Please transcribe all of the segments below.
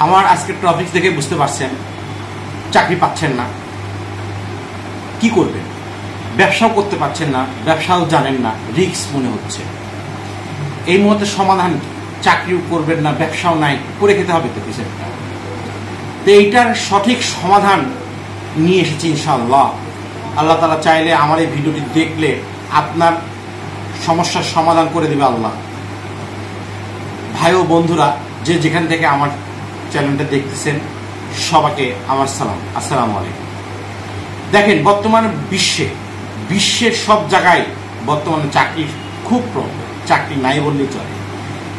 আমার আজকের টপিক দেখে বুঝতে পারছেন চাকরি পাচ্ছেন না, কি করবেন? ব্যবসাও করতে পারছেন না, ব্যবসাও জানেন না, রিস্ক মনে হচ্ছে। এই মুহূর্তে সমাধান কি? চাকরিও করবেন না, ব্যবসাও নাই, করে খেতে হবে তো কিছু একটা। তো এইটার সঠিক সমাধান নিয়ে এসেছি ইনশাআল্লাহ। আল্লাহ তাআলা চাইলে আমার এই ভিডিওটি দেখলে আপনার সমস্যার সমাধান করে দেবে আল্লাহ। ভাই ও বন্ধুরা, যে যেখান থেকে আমার চ্যানেলটা দেখতেছেন, সবাইকে আমার সালাম, আসসালামু আলাইকুম। দেখেন, বর্তমান বিশ্বের সব জায়গায় বর্তমানে চাকরির খুব প্রবলেম, চাকরি নাই বললেই চলে।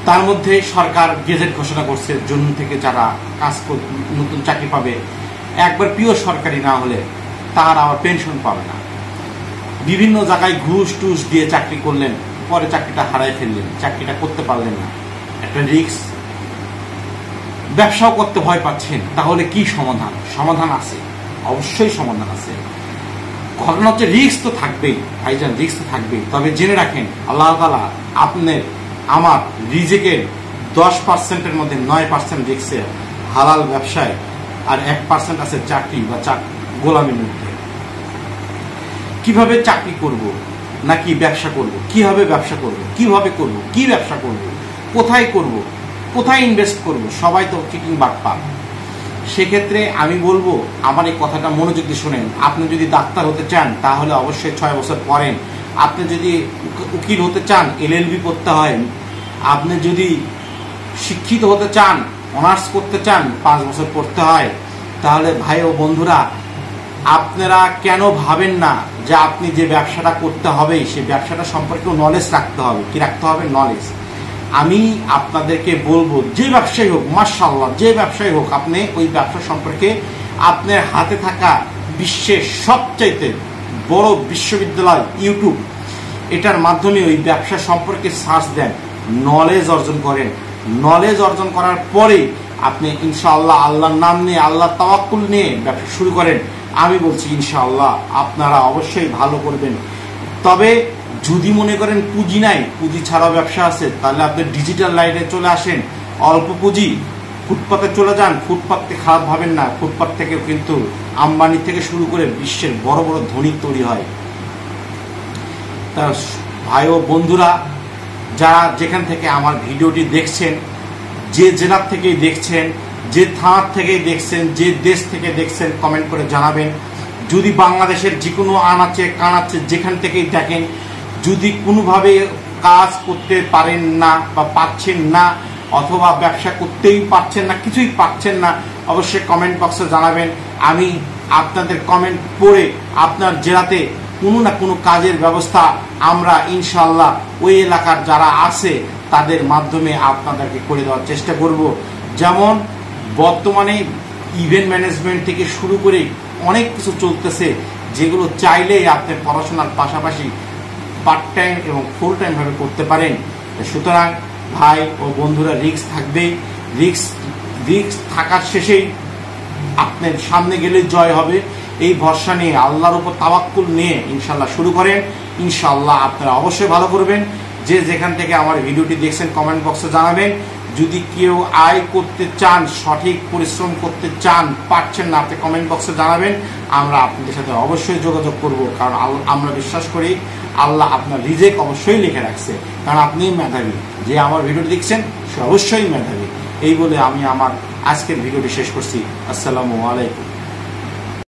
তার মধ্যে সরকার গেজেট ঘোষণা করছে, জুন থেকে যারা কাজ নতুন চাকরি পাবে, একবার পিওর সরকারি না হলে তার আবার পেনশন পাবে না। বিভিন্ন জায়গায় ঘুষ টুস দিয়ে চাকরি করলেন, পরে চাকরিটা হারাই ফেললেন, চাকরিটা করতে পারলেন না, একটা রিস্ক। ব্যবসাও করতে ভয় পাচ্ছেন, তাহলে কি সমাধান? সমাধান আছে, অবশ্যই সমাধান আছে। ঘটনা হচ্ছে রিস্ক তো থাকবেই ভাইজান, রিস্ক তো থাকবেই। তবে জেনে রাখেন, আল্লাহ তাআলা আপনার আমার রিজিকের 10%-এর মধ্যে 9% রিস্কে হালাল ব্যবসায়, আর 1% আছে চাকরি বা গোলামির মধ্যে। কিভাবে চাকরি করব নাকি ব্যবসা করব? কিভাবে ব্যবসা করব? কিভাবে করব? কি ব্যবসা করব? কোথায় করব? কোথায় ইনভেস্ট করব? সবাই তো চিটিং বাটপার। সেক্ষেত্রে আমি বলবো, আমার এই কথাটা মনোযোগ দিয়ে শোনেন। আপনি যদি ডাক্তার হতে চান তাহলে অবশ্যই 6 বছর পড়েন। আপনি যদি উকিল হতে চান LLB পড়তে হয়। আপনি যদি শিক্ষিত হতে চান, অনার্স করতে চান, 5 বছর পড়তে হয়। তাহলে ভাই ও বন্ধুরা, আপনারা কেন ভাবেন না যে আপনি যে ব্যবসাটা করতে হবে সেই ব্যবসাটা সম্পর্কে নলেজ রাখতে হবে? কি রাখতে হবে? নলেজ। আমি আপনাদেরকে বলবো, যে ব্যবসায়ী হোক, মাশাআল্লাহ, যে ব্যবসায়ী হোক, আপনি ওই ব্যবসা সম্পর্কে আপনার হাতে থাকা বিশ্বের সবচাইতে বড় বিশ্ববিদ্যালয় ইউটিউব, এটার মাধ্যমে ওই ব্যবসা সম্পর্কে সার্চ দেন, নলেজ অর্জন করেন। নলেজ অর্জন করার পরে আপনি ইনশাআল্লাহ আল্লাহর নাম নিয়ে, আল্লাহ তাওয়াক্কুল নিয়ে ব্যবসা শুরু করেন। আমি বলছি ইনশাআল্লাহ আপনারা অবশ্যই ভালো করবেন। তবে যদি মনে করেন পুঁজি নাই, পুঁজি ছাড়া ব্যবসা আছে, তাহলে আপনি ডিজিটাল লাইনে চলে আসেন। অল্প পুঁজি, ফুটপাতে চলে যান। ফুটপাতকে খারাপ ভাবেন না, ফুটপাত থেকেও কিন্তু আম্বানি থেকে শুরু করে বিশ্বের বড় বড় ধনী তৈরি হয়। তা ভাই ও বন্ধুরা, যারা যেখান থেকে আমার ভিডিওটি দেখছেন, যে জেলার থেকেই দেখছেন, যে থানার থেকেই দেখছেন, যে দেশ থেকে দেখছেন, কমেন্ট করে জানাবেন। যদি বাংলাদেশের যে কোনো আনাচে কানাচে যেখান থেকেই দেখেন, যদি কোনোভাবে কাজ করতে পারেন না বা পাচ্ছেন না, অথবা ব্যবসা করতেই পারছেন না, কিছুই পাচ্ছেন না, অবশ্যই কমেন্ট বক্সে জানাবেন। আমি আপনাদের কমেন্ট পড়ে আপনার জেলাতে কোনো না কোনো কাজের ব্যবস্থা আমরা ইনশাআল্লাহ ওই এলাকার যারা আছে তাদের মাধ্যমে আপনাদেরকে করে দেওয়ার চেষ্টা করব। যেমন বর্তমানে ইভেন্ট ম্যানেজমেন্ট থেকে শুরু করে অনেক কিছু চলতেছে, যেগুলো চাইলেই আপনি পড়াশোনার পাশাপাশি পার্ট টাইম এবং ফুল টাইম ভাবে করতে পারেন। সুতরাং ভাই ও বন্ধুরা, রিস্ক থাকবেই। রিস্ক থাকার শেষেই আপনার সামনে গেলে জয় হবে। এই ভরসা নিয়ে, আল্লাহর উপর তাওয়াক্কুল নিয়ে ইনশাআল্লাহ শুরু করেন। ইনশাআল্লাহ আপনারা অবশ্যই ভালো করবেন। যে যেখান থেকে আমার ভিডিওটি দেখছেন কমেন্ট বক্সে জানাবেন। যদি কেউ আয় করতে চান, সঠিক পরিশ্রম করতে চান, পারছেন না, আপনি কমেন্ট বক্সে জানাবেন। আমরা আপনাদের সাথে অবশ্যই যোগাযোগ করব, কারণ আমরা বিশ্বাস করি আল্লাহ আপনার রিজিক অবশ্যই লিখে রাখছে, কারণ আপনিই মেধাবী। যে আমার ভিডিওটি দেখছেন সে অবশ্যই মেধাবী। এই বলে আমি আমার আজকের ভিডিওটি শেষ করছি। আসসালামু আলাইকুম।